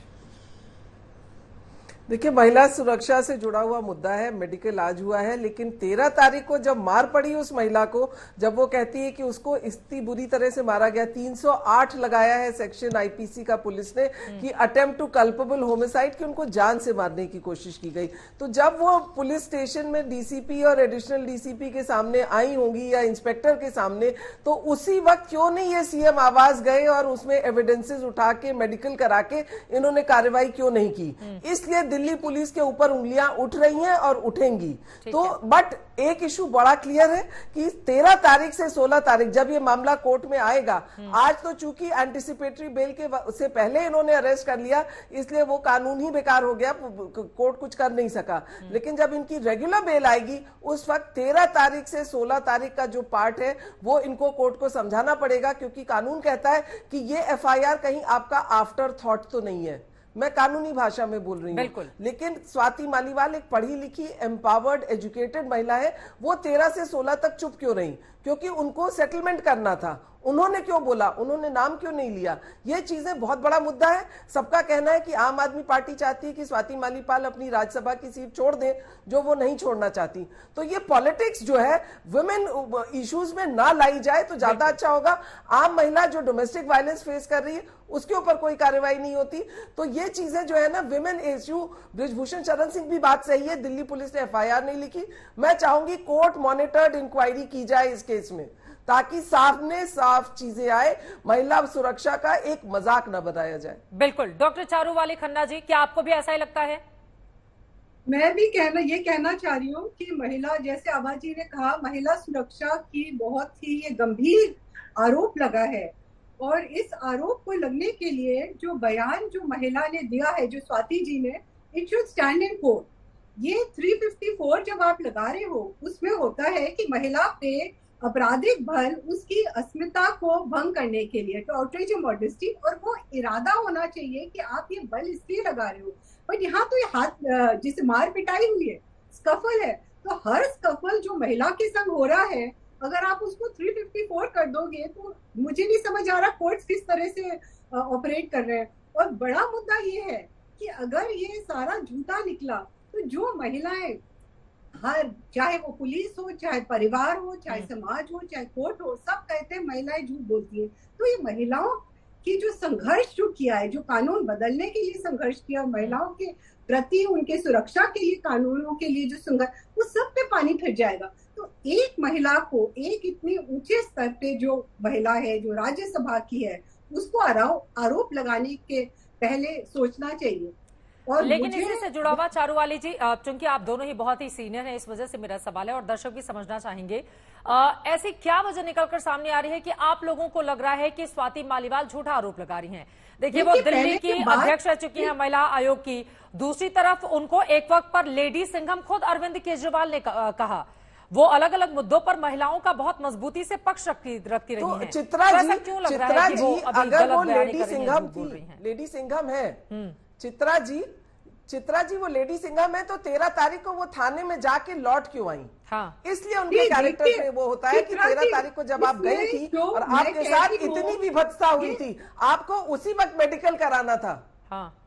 देखिए, महिला सुरक्षा से जुड़ा हुआ मुद्दा है, मेडिकल आज हुआ है, लेकिन 13 तारीख को जब मार पड़ी उस महिला को, जब वो कहती है कि उसको इतनी बुरी तरह से मारा गया, 308 लगाया है सेक्शन आईपीसी का पुलिस ने कि अटेम्प्ट टू कल्पेबल होमिसाइड, कि उनको जान से मारने की कोशिश की गई। तो जब वो पुलिस स्टेशन में डीसीपी और एडिशनल डीसीपी के सामने आई होंगी या इंस्पेक्टर के सामने, तो उसी वक्त क्यों नहीं ये सीएम आवास गए और उसमें एविडेंसेस उठा के मेडिकल करा के इन्होंने कार्रवाई क्यों नहीं की? इसलिए दिल्ली पुलिस के ऊपर उंगलियां उठ रही हैं और उठेंगी। तो बट एक इशू बड़ा क्लियर है कि 13 तारीख से 16 तारीख जब ये मामला कोर्ट में आएगा, आज तो चूंकि एंटिसिपेटरी बेल के से पहले इन्होंने अरेस्ट कर लिया, इसलिए वो कानून ही बेकार हो गया, कोर्ट कुछ कर नहीं सका। लेकिन जब इनकी रेगुलर बेल आएगी, उस वक्त 13 तारीख से 16 तारीख का जो पार्ट है वो इनको कोर्ट को समझाना पड़ेगा, क्योंकि कानून कहता है कि ये एफआईआर कहीं आपका आफ्टर थॉट तो नहीं है। मैं कानूनी भाषा में बोल रही हूँ, लेकिन स्वाति मालीवाल एक पढ़ी लिखी, एम्पावर्ड, एजुकेटेड महिला है। वो 13 से 16 तक चुप क्यों रही? क्योंकि उनको सेटलमेंट करना था। उन्होंने क्यों बोला? उन्होंने नाम क्यों नहीं लिया? ये चीजें बहुत बड़ा मुद्दा है। सबका कहना है कि आम आदमी पार्टी चाहती है कि स्वाति मालीवाल अपनी राज्यसभा की सीट छोड़ दें, जो वो नहीं छोड़ना चाहती। तो ये पॉलिटिक्स जो है वुमेन इश्यूज में ना लाई जाए तो ज्यादा अच्छा होगा। आम महिला जो डोमेस्टिक वायलेंस फेस कर रही है उसके ऊपर कोई कार्रवाई नहीं होती। तो ये चीजें जो है ना, विमेन इश्यू, ब्रिजभूषण शरण सिंह भी बात सही है, दिल्ली पुलिस ने एफआईआर नहीं लिखी। मैं चाहूंगी कोर्ट मॉनिटर्ड इंक्वायरी की जाए इस केस में, ताकि सामने साफ चीजें आए, महिला सुरक्षा का एक मजाक न बनाया जाए। बिल्कुल। डॉक्टर चारूवाली खन्ना जी, क्या आपको भी ऐसा ही लगता है? मैं भी ये कहना चाह रही हूँ कि महिला, जैसे आभा जी ने कहा, महिला सुरक्षा की बहुत ही ये गंभीर आरोप लगा है, और इस आरोप को लगने के लिए जो बयान जो महिला ने दिया है, जो स्वाति जी ने, it should stand in court. ये 354 जब आप लगा रहे हो, उसमें होता है कि महिला पे आपराधिक बल उसकी अस्मिता को भंग करने के लिए, तो आउटरीच मॉडेस्टी, और वो इरादा होना चाहिए कि आप ये बल इसलिए लगा रहे हो। बट यहाँ तो ये हाथ जिसे मार पिटाई हुई है, स्कफल है, तो हर स्कफल जो महिला के संग हो रहा है, अगर आप उसको 354 कर दोगे तो मुझे नहीं समझ आ रहा कोर्ट्स किस तरह से ऑपरेट कर रहे हैं। और बड़ा मुद्दा ये है कि अगर ये सारा झूठा निकला तो जो महिलाएं, हर, चाहे वो पुलिस हो, चाहे परिवार हो, चाहे समाज हो, चाहे कोर्ट हो, सब कहते हैं महिलाएं झूठ बोलती है। तो ये महिलाओं की जो संघर्ष जो किया है, जो कानून बदलने के लिए संघर्ष किया, महिलाओं के प्रति उनके सुरक्षा के लिए कानूनों के लिए जो संघर्ष, वो सब पे पानी फिर जाएगा। तो एक महिला को, एक इतने ऊंचे स्तर पे जो महिला है, जो राज्यसभा की है, उसको आरोप लगाने के पहले सोचना चाहिए। और लेकिन इसी से जुड़ा हुआ चारूवाली जी, चूंकि आप दोनों ही बहुत ही सीनियर हैं, इस वजह से मेरा सवाल है और दर्शक भी समझना चाहेंगे, ऐसी क्या वजह निकलकर सामने आ रही है कि आप लोगों को लग रहा है कि स्वाति मालीवाल झूठा आरोप लगा रही हैं? देखिए, वो दिल्ली की अध्यक्ष रह चुकी हैं महिला आयोग की। दूसरी तरफ उनको एक वक्त पर लेडी सिंघम खुद अरविंद केजरीवाल ने कहा। वो अलग अलग मुद्दों पर महिलाओं का बहुत मजबूती से पक्ष रखती रही हैं। चित्रा जी, अगर वो लेडी सिंघम है, चित्रा जी वो लेडी सिंघम है, तो 13 तारीख को वो थाने में जाके लौट क्यों आई? हाँ। इसलिए उनके कैरेक्टर में वो होता है कि 13 तारीख को जब आप गई थी और आपके साथ इतनी विभत्सता हुई थी, आपको उसी वक्त मेडिकल कराना था। हाँ।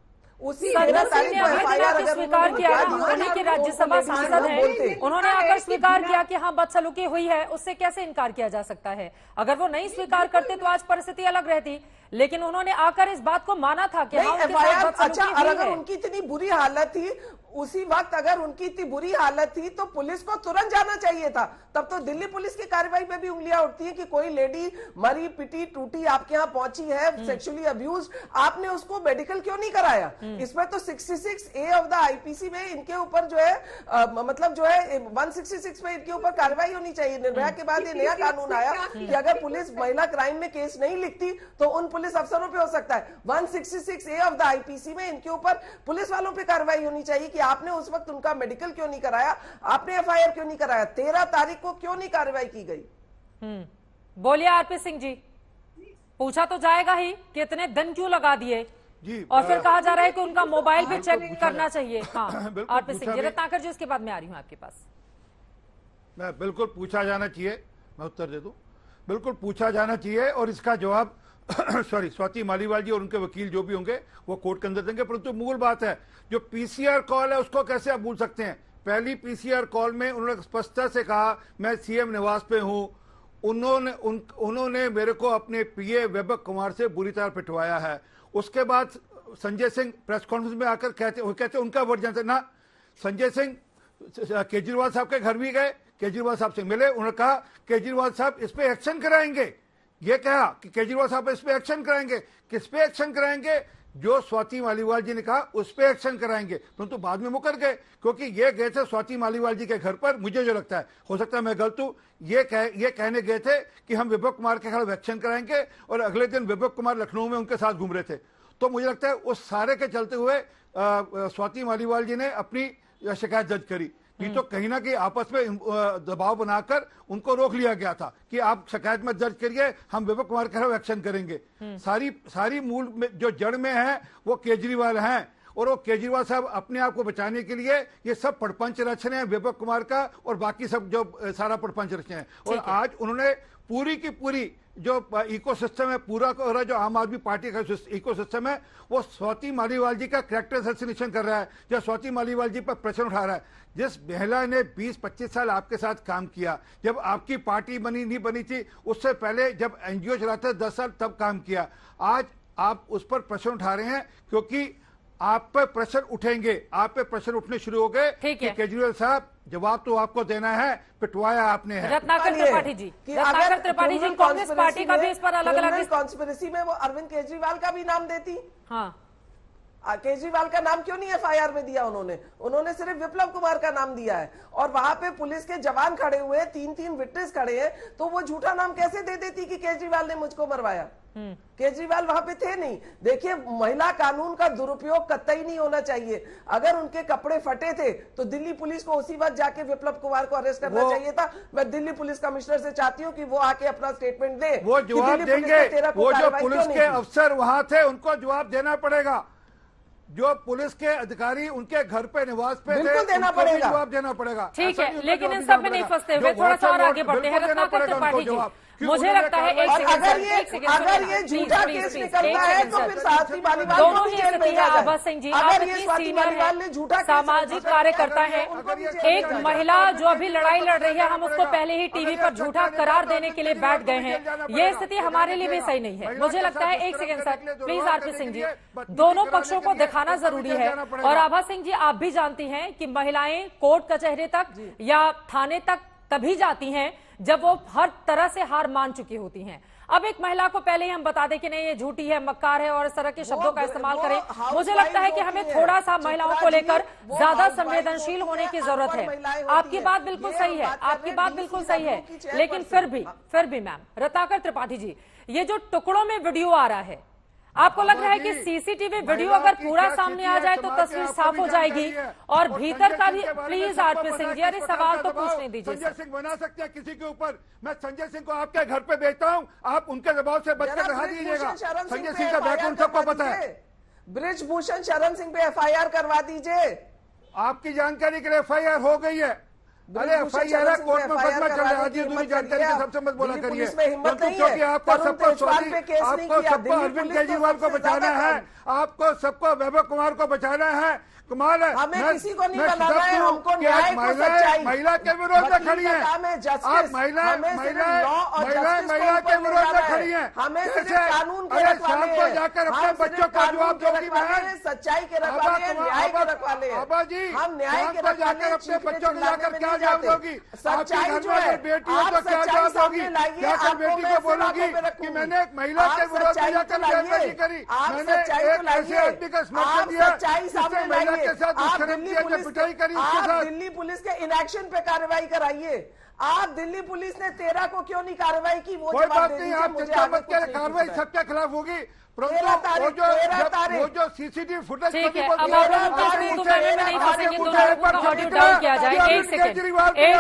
उसी 13 तारीख को एफआईआर अगर स्वीकार किया, उन्हीं के राज्यसभा सांसद हैं, उन्होंने आकर स्वीकार किया कि हाँ बदसलूकी हुई है, उससे कैसे इनकार किया जा सकता है? अगर वो नहीं स्वीकार करते तो आज परिस्थिति अलग रहती, लेकिन उन्होंने आकर इस बात को माना था कि हाँ, एफआईआर, अच्छा, अगर उनकी इतनी बुरी हालत थी, उसी वक्त अगर उनकी इतनी बुरी हालत थी तो पुलिस को तुरंत जाना चाहिए था। तब तो दिल्ली पुलिस की कार्रवाई में भी उंगलियां उठती है कि कोई लेडी मरी पिटी टूटी आपके यहाँ पहुंची है, सेक्सुअली अब्यूज, आपने उसको मेडिकल क्यों नहीं कराया? इसमें तो 66A ऑफ द आईपीसी में इनके ऊपर जो है, मतलब जो है 166 में इनके ऊपर कार्रवाई होनी चाहिए। निर्भया के बाद ये नया कानून आया कि अगर पुलिस महिला क्राइम में केस नहीं लिखती तो उन पुलिस अफसरों पे हो सकता है। 166A ऑफ द आईपीसी में इनके ऊपर पुलिस वालों पे कार्रवाई होनी चाहिए कि आपने उस वक्त उनका मेडिकल क्यों नहीं कराया, आपने एफआईआर क्यों नहीं कराया, 13 तारीख को क्यों नहीं कार्रवाई की गई? बोलिए आरपी सिंह जी। पूछा तो जाएगा ही कि इतने दिन क्यों लगा दिए जी, और फिर कहा जा रहा है कि उनका मोबाइल भी चेक करना चाहिए। हाँ, आरपी सिंह जी। रत्नाकर जी, उसके बाद में आ रही हूं आपके पास। मैं बिल्कुल पूछा जाना चाहिए, मैं उत्तर दे दूं। बिल्कुल पूछा जाना चाहिए और इसका जवाब सॉरी स्वाति मालीवाल जी और उनके वकील जो भी होंगे वो कोर्ट के अंदर देंगे। परंतु मूल बात है जो पीसीआर कॉल है उसको कैसे आप भूल सकते हैं। पहली पीसीआर कॉल में उन्होंने स्पष्टता से कहा मैं सीएम निवास पे हूं। उन्होंने मेरे को अपने पीए वैभव कुमार से बुरी तरह पिटवाया है। उसके बाद संजय सिंह प्रेस कॉन्फ्रेंस में आकर कहते उनका वर्जन ना, संजय सिंह केजरीवाल साहब के घर भी गए, केजरीवाल साहब से मिले, उन्होंने कहा केजरीवाल साहब इस पे एक्शन कराएंगे। ये कहा कि केजरीवाल साहब इस पे एक्शन कराएंगे। किस पे एक्शन कराएंगे? जो स्वाति मालीवाल जी ने कहा उस पे एक्शन कराएंगे। परंतु बाद में मुकर गए क्योंकि ये गए थे स्वाति मालीवाल जी के घर पर। मुझे जो लगता है, हो सकता है मैं गलत हूं, ये कहने गए थे कि हम विभव कुमार के खिलाफ एक्शन कराएंगे और अगले दिन विभव कुमार लखनऊ में उनके साथ घूम रहे थे। तो मुझे लगता है उस सारे के चलते हुए स्वाति मालीवाल जी ने अपनी शिकायत दर्ज करी। नहीं तो कहीं ना कहीं आपस में दबाव बनाकर उनको रोक लिया गया था कि आप शिकायत में दर्ज करिए, हम विभव कुमार के खिलाफ एक्शन करेंगे। सारी मूल में जो जड़ में है वो केजरीवाल हैं और वो केजरीवाल साहब अपने आप को बचाने के लिए ये सब प्रपंच रच रहे हैं विभव कुमार का और बाकी सब जो सारा प्रपंच रच रहे हैं। और आज उन्होंने पूरी की पूरी जो इकोसिस्टम है पूरा हो रहा है, जो आम आदमी पार्टी का इकोसिस्टम है वो स्वाति मालीवाल जी का कैरेक्टर असैसिनेशन कर रहा है, जो स्वाति मालीवाल जी पर प्रश्न उठा रहा है। जिस महिला ने 20-25 साल आपके साथ काम किया, जब आपकी पार्टी नहीं बनी थी, उससे पहले जब एनजीओ चलाते 10 साल तब काम किया, आज आप उस पर प्रश्न उठा रहे हैं क्योंकि आप पे प्रश्न उठेंगे, आप पे प्रश्न उठने शुरू हो गए कि केजरीवाल साहब जवाब तो आपको देना है, पिटवाया आपने है। रत्नाकर त्रिपाठी जी, कांग्रेस पार्टी का भी इस पर अलग अलग कॉन्स्पिरेसी में वो अरविंद केजरीवाल का भी नाम देती। हाँ, केजरीवाल का नाम क्यों नहीं एफआईआर में दिया उन्होंने सिर्फ विप्लव कुमार का नाम दिया है। और वहां पे पुलिस के जवान खड़े हुए हैं, 3 विटनेस खड़े हैं, तो वो झूठा नाम कैसे दे देती कि केजरीवाल ने मुझको मरवाया। केजरीवाल वहां पे थे नहीं। देखिए, महिला कानून का दुरुपयोग कतई नहीं होना चाहिए। अगर उनके कपड़े फटे थे तो दिल्ली पुलिस को उसी वक्त जाके विप्लव कुमार को अरेस्ट करना चाहिए था। मैं दिल्ली पुलिस कमिश्नर से चाहती हूँ कि वो आके अपना स्टेटमेंट दे, वो जवाब देंगे। वो जो पुलिस के अफसर वहां थे उनको जवाब देना पड़ेगा। जो पुलिस के अधिकारी उनके घर पे निवास पे थे देना पड़ेगा, जवाब देना पड़ेगा। ठीक है, लेकिन इन सब में नहीं फंसते हुए थोड़ा सा और आगे बढ़ते हैं। रत्नाकर त्रिपाठी जी, मुझे लगता है अगर ये झूठा केस निकलता है तो फिर स्वाति मालीवाल दोनों ही स्थिति है। आभा सिंह जी, आप सीनियर हैं, सामाजिक कार्यकर्ता है। एक महिला जो अभी लड़ाई लड़ रही है, हम उसको पहले ही टीवी पर झूठा करार देने के लिए बैठ गए हैं। ये स्थिति हमारे लिए भी सही नहीं है। मुझे लगता है, एक second sir please RP Singh ji, दोनों पक्षों को दिखाना जरूरी है। और आभा सिंह जी, आप भी जानती हैं कि महिलाएं कोर्ट कचहरी तक या थाने तक तभी जाती हैं जब वो हर तरह से हार मान चुकी होती हैं। अब एक महिला को पहले ही हम बता दें कि नहीं ये झूठी है, मक्कार है और इस तरह के शब्दों का इस्तेमाल करें, मुझे लगता है कि हमें थोड़ा सा महिलाओं को लेकर ज्यादा संवेदनशील होने की जरूरत है। आपकी बात बिल्कुल सही है, आपकी बात बिल्कुल सही है, लेकिन फिर भी मैम रत्नाकर त्रिपाठी जी, ये जो टुकड़ों में वीडियो आ रहा है, आपको लग रहा है कि सीसीटीवी वीडियो अगर पूरा सामने आ जाए तो तस्वीर साफ हो जाएगी और भीतर का भी? प्लीज आरपी सिंह जी, अरे सवाल तो पूछने दीजिए। संजय सिंह बना सकते हैं किसी के ऊपर। मैं संजय सिंह को आपके घर पे भेजता हूं, आप उनके दबाव से बचकर रहा दीजिएगा। संजय सिंह का बैकग्राउंड सबको पता है। बृजभूषण शरण सिंह पे एफआईआर करवा दीजिए। आपकी जानकारी के लिए एफआईआर हो गई है। अरे एफआईआर है, कोर्ट में मुकदमा चल रहा है। दूसरी जानकारी के सबसे मत बोला करिए, क्योंकि आपको सबको अरविंद केजरीवाल को बचाना है, आपको सबको वैभव कुमार को बचाना है। कमाल है, हमें किसी को नहीं बनाना है, हमको न्याय को सच्चाई। महिला के विरोध में खड़ी है आप, महिला के विरोध में खड़ी है। हमें कानून के शाम को जाकर अपने बच्चों का जवाब दोगी बहन, सच्चाई के रखवाले, न्याय के रखवाले। बाबा जी, हम न्याय के जाकर अपने बच्चों को जाकर क्या जवाब दोगी? सच्चाई जो है, बेटी हो तो क्या जवाब दोगी? जाकर बेटी को बोलोगी कि मैंने एक महिला के विरोध में जाकर बयानबाजी करी, मैंने एक ऐसे आदमी का समर्थन दिया के साथ पिटाई करी, आप दिल्ली पुलिस के इनएक्शन पे कार्रवाई कराइए। आप दिल्ली पुलिस ने 13 को क्यों नहीं कार्रवाई की? वो कोई बात नहीं, आप चिंता मत करें, कार्रवाई सबके खिलाफ होगी। वो जो सीसीटीवी फुटेज ठीक है, अब आप लोग तो में नहीं फंसेंगे, दोनों लोगों का ऑडियो डाउन किया जाए। एक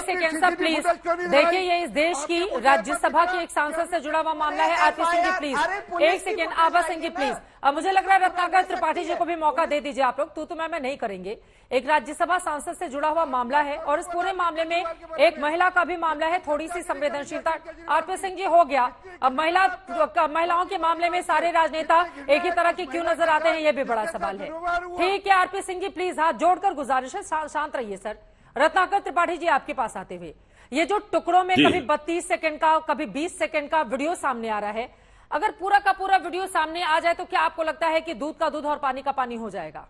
सेकेंड सर प्लीज। देखिए, ये इस देश की राज्यसभा की एक सांसद से जुड़ा हुआ मामला है। आरपी सिंह जी प्लीज, एक सेकेंड। आभा सिंह जी प्लीज, अब मुझे लग रहा है रत्नाकर त्रिपाठी जी को भी मौका दे दीजिए। आप लोग तू मैं नहीं करेंगे। एक राज्यसभा सांसद से जुड़ा हुआ मामला है और इस पूरे मामले में एक महिला का भी मामला है। थोड़ी सी संवेदनशीलता। आरपी सिंह जी, हो गया। अब महिलाओं के मामले में सारे राजनेता एक ही तरह के क्यों नजर आते हैं, ये भी बड़ा सवाल है। ठीक है आरपी सिंह जी प्लीज, हाथ जोड़कर गुजारिश है, शांत रहिए सर। रत्नाकर त्रिपाठी जी, आपके पास आते हुए, ये जो टुकड़ों में कभी 32 सेकंड का, कभी 20 सेकंड का वीडियो सामने आ रहा है, अगर पूरा का पूरा वीडियो सामने आ जाए तो क्या आपको लगता है कि दूध का दूध और पानी का पानी हो जाएगा?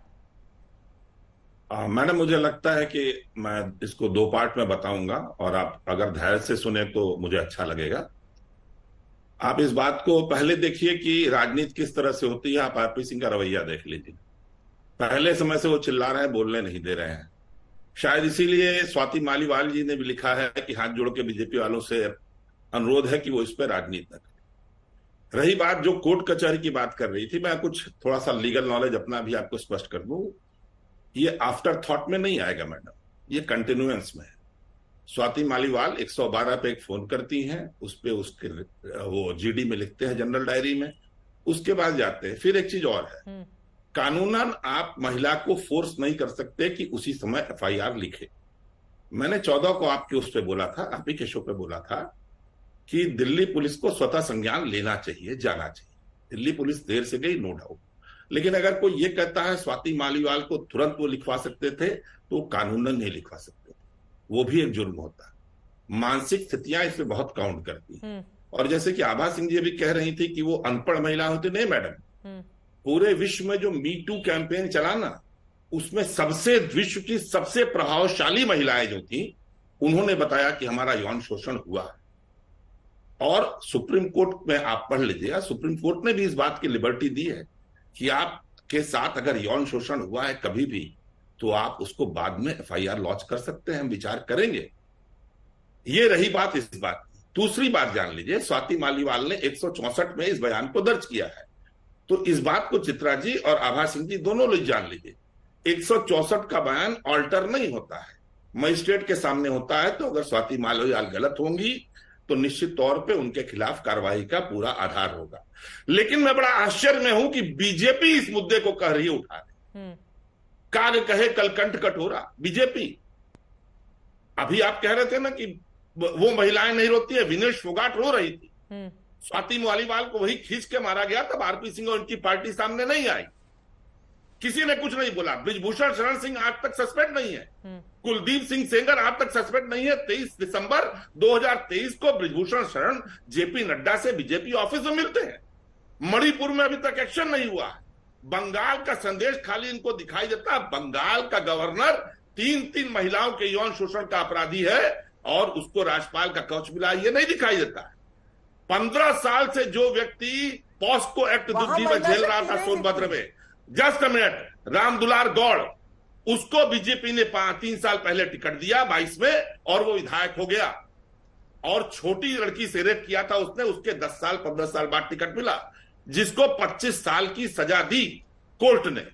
मैडम, मुझे लगता है कि मैं इसको 2 पार्ट में बताऊंगा और आप अगर धैर्य से सुने तो मुझे अच्छा लगेगा। आप इस बात को पहले देखिए कि राजनीति किस तरह से होती है। आप आरपी सिंह का रवैया देख लीजिए। पहले समय से वो चिल्ला रहे हैं, बोलने नहीं दे रहे हैं। शायद इसीलिए स्वाति मालीवाल जी ने भी लिखा है कि हाथ जोड़ के बीजेपी वालों से अनुरोध है कि वो इस पर राजनीति न करें। रही बात जो कोर्ट कचहरी की बात कर रही थी, मैं कुछ थोड़ा सा लीगल नॉलेज अपना भी आपको स्पष्ट कर दूं। ये आफ्टर थॉट में नहीं आएगा मैडम, ये कंटिन्यूएंस में है। स्वाति मालीवाल 112 पे एक फोन करती हैं, उस पे उसके वो जीडी में लिखते हैं, जनरल डायरी में, उसके बाद जाते हैं। फिर एक चीज और है, कानूनन आप महिला को फोर्स नहीं कर सकते कि उसी समय एफआईआर लिखे। मैंने 14 को आपके उस पे बोला था, आप ही के शो पे बोला था कि दिल्ली पुलिस को स्वतः संज्ञान लेना चाहिए, जाना चाहिए। दिल्ली पुलिस देर से गई, नो डाउट, लेकिन अगर कोई ये कहता है स्वाति मालीवाल को तुरंत वो लिखवा सकते थे, तो कानूनन नहीं लिखवा सकते थे, वो भी एक जुर्म होता है। मानसिक स्थितियां इसमें बहुत काउंट करती हैं। और जैसे कि आभा सिंह जी भी कह रही थी कि वो अनपढ़ महिला होती, नहीं मैडम, पूरे विश्व में जो मी टू कैंपेन चला ना, उसमें सबसे विश्व की सबसे प्रभावशाली महिलाएं जो थी, उन्होंने बताया कि हमारा यौन शोषण हुआ है। और सुप्रीम कोर्ट में आप पढ़ लीजिएगा, सुप्रीम कोर्ट ने भी इस बात की लिबर्टी दी है कि आपके साथ अगर यौन शोषण हुआ है कभी भी, तो आप उसको बाद में एफआईआर लॉन्च कर सकते हैं, हम विचार करेंगे। ये रही बात इस बात की। दूसरी बात जान लीजिए, स्वाति मालीवाल ने 164 में इस बयान को दर्ज किया है, तो इस बात को चित्रा जी और आभा सिंह जी दोनों लोग जान लीजिए। 164 का बयान ऑल्टर नहीं होता है, मजिस्ट्रेट के सामने होता है। तो अगर स्वाति मालीवाल गलत होंगी तो निश्चित तौर पे उनके खिलाफ कार्रवाई का पूरा आधार होगा। लेकिन मैं बड़ा आश्चर्य में हूं कि बीजेपी इस मुद्दे को कह रही है उठा रही। काग कहे कलकंठ कटोरा, बीजेपी। अभी आप कह रहे थे ना कि वो महिलाएं नहीं रोती है, विनेश फोगाट रो रही थी। स्वाति मालीवाल को वही खींच के मारा गया, तब आरपी सिंह और उनकी पार्टी सामने नहीं आई, किसी ने कुछ नहीं बोला। ब्रिजभूषण शरण सिंह आज तक सस्पेंड नहीं है, कुलदीप सिंह सेंगर आज तक सस्पेंड नहीं है। 23 दिसंबर 2023 को ब्रिजभूषण शरण जेपी नड्डा से बीजेपी ऑफिस में मिलते हैं। मणिपुर में अभी तक एक्शन नहीं हुआ। बंगाल का संदेश खाली इनको दिखाई देता। बंगाल का गवर्नर 3 महिलाओं के यौन शोषण का अपराधी है और उसको राज्यपाल का कवच मिला, ये नहीं दिखाई देता। 15 साल से जो व्यक्ति पॉस्को एक्ट दुर्दी में झेल रहा था सोनभद्र में, just a minute, Ramdular Gaur, उसको बीजेपी ने 3 साल पहले टिकट दिया 22 में, और वो विधायक हो गया। और छोटी लड़की से रेप किया था उसने, उसके 10 साल 15 साल बाद टिकट मिला, जिसको 25 साल की सजा दी कोर्ट ने।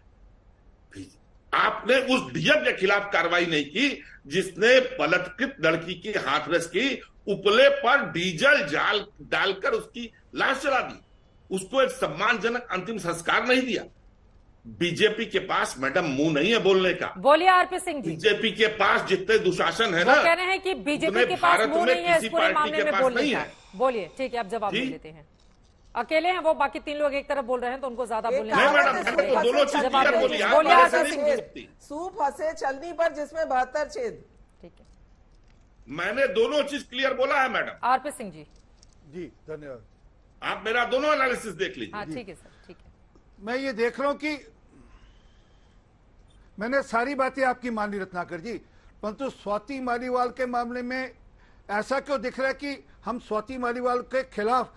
आपने उस डीएम के खिलाफ कार्रवाई नहीं की जिसने बलात्कृत लड़की की हाथरस की, उपले पर डीजल जाल डालकर उसकी लाश जला दी, उसको एक सम्मानजनक अंतिम संस्कार नहीं दिया। बीजेपी के पास मैडम मुंह नहीं है बोलने का। बोलिए आरपी सिंह जी। बीजेपी के पास जितने दुशासन है ना, कह रहे हैं कि बीजेपी के पास मुंह नहीं है इस पूरे मामले में बोलने का। बोलिए, ठीक है, अब जवाब दे लेते हैं। अकेले हैं वो, बाकी 3 लोग एक तरफ बोल रहे हैं तो उनको ज्यादा बोलने बोलिए। सूप हंसे चलनी पर जिसमें 72 छेद। ठीक है, मैंने दोनों चीज क्लियर बोला है मैडम। आरपी सिंह जी। जी धन्यवाद। आप मेरा दोनों एनालिसिस देख लीजिए। हाँ ठीक है सर, ठीक है। मैं ये देख रहा हूं कि मैंने सारी बातें आपकी मान ली रत्नाकर जी, परंतु स्वाति मालीवाल के मामले में ऐसा क्यों दिख रहा है कि हम स्वाति मालीवाल के खिलाफ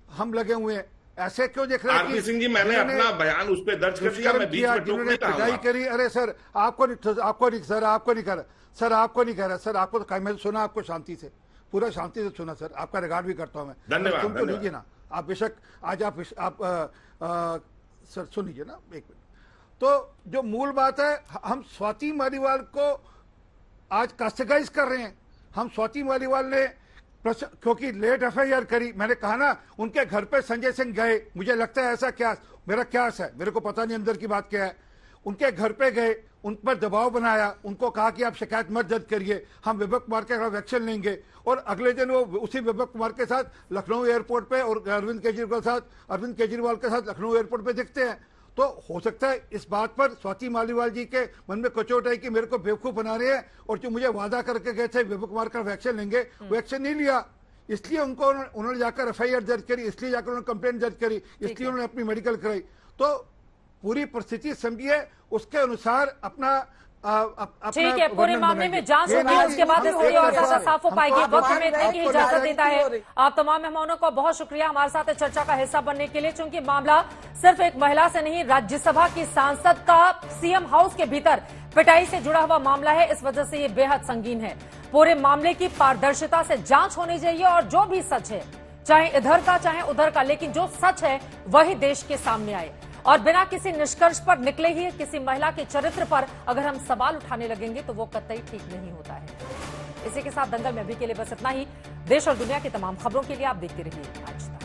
हम लगे हुए हैं? ऐसे क्यों दिख रहा है? आरपी सिंह जी, मैंने अपना बयान उस पर दर्ज कर दिया, मैं बीच में जिन्होंने पिटाई करी। अरे सर आपको नहीं कह रहा सर, आपको नहीं कह रहा सर, आपको तो मैं सुना, आपको शांति से, पूरा शांति से सुना सर, आपका रिकॉर्ड भी करता हूं मैं। धन्यवाद। तुमको लीजिए ना, आप बेशक आज आप सर सुन लीजिए ना एक मिनट। तो जो मूल बात है, हम स्वाति मालीवाल को आज कास्टिगाइज कर रहे हैं। हम स्वाति मालीवाल ने क्योंकि लेट एफआईआर करी, मैंने कहा ना उनके घर पे संजय सिंह गए, मुझे लगता है ऐसा क्या, मेरा क्यास है, मेरे को पता नहीं अंदर की बात क्या है, उनके घर पे गए, उन पर दबाव बनाया, उनको कहा कि आप शिकायत मत दर्ज करिए, हम विवेक कुमार के खिलाफ एक्शन लेंगे। और अगले दिन वो उसी विवेक कुमार के साथ लखनऊ एयरपोर्ट पे और अरविंद केजरीवाल के साथ लखनऊ एयरपोर्ट पे दिखते हैं। तो हो सकता है इस बात पर स्वाति मालीवाल जी के मन में कचोट है कि मेरे को बेवकूफ बना रहे हैं, और जो मुझे वादा करके गए थे विवेक कुमार का एक्शन लेंगे, वो एक्शन नहीं लिया, इसलिए उन्होंने जाकर एफआईआर दर्ज करी, इसलिए जाकर उन्होंने कंप्लेंट दर्ज करी, इसलिए उन्होंने अपनी मेडिकल कराई। तो पूरी परिस्थिति समझिए, उसके अनुसार अपना ठीक है, पूरे मामले में जांच होगी, उसके बाद स्थिति और ज्यादा साफ हो पाएगी। वक्त में इतने की इजाजत देता है। आप तमाम मेहमानों का बहुत शुक्रिया हमारे साथ चर्चा का हिस्सा बनने के लिए, क्योंकि मामला सिर्फ एक महिला से नहीं, राज्यसभा की सांसद का सीएम हाउस के भीतर पिटाई से जुड़ा हुआ मामला है। इस वजह से ये बेहद संगीन है। पूरे मामले की पारदर्शिता से जांच होनी चाहिए, और जो भी सच है, चाहे इधर का चाहे उधर का, लेकिन जो सच है वही देश के सामने आए। और बिना किसी निष्कर्ष पर निकले ही किसी महिला के चरित्र पर अगर हम सवाल उठाने लगेंगे तो वो कतई ठीक नहीं होता है। इसी के साथ दंगल में अभी के लिए बस इतना ही। देश और दुनिया की तमाम खबरों के लिए आप देखते रहिए आज तक।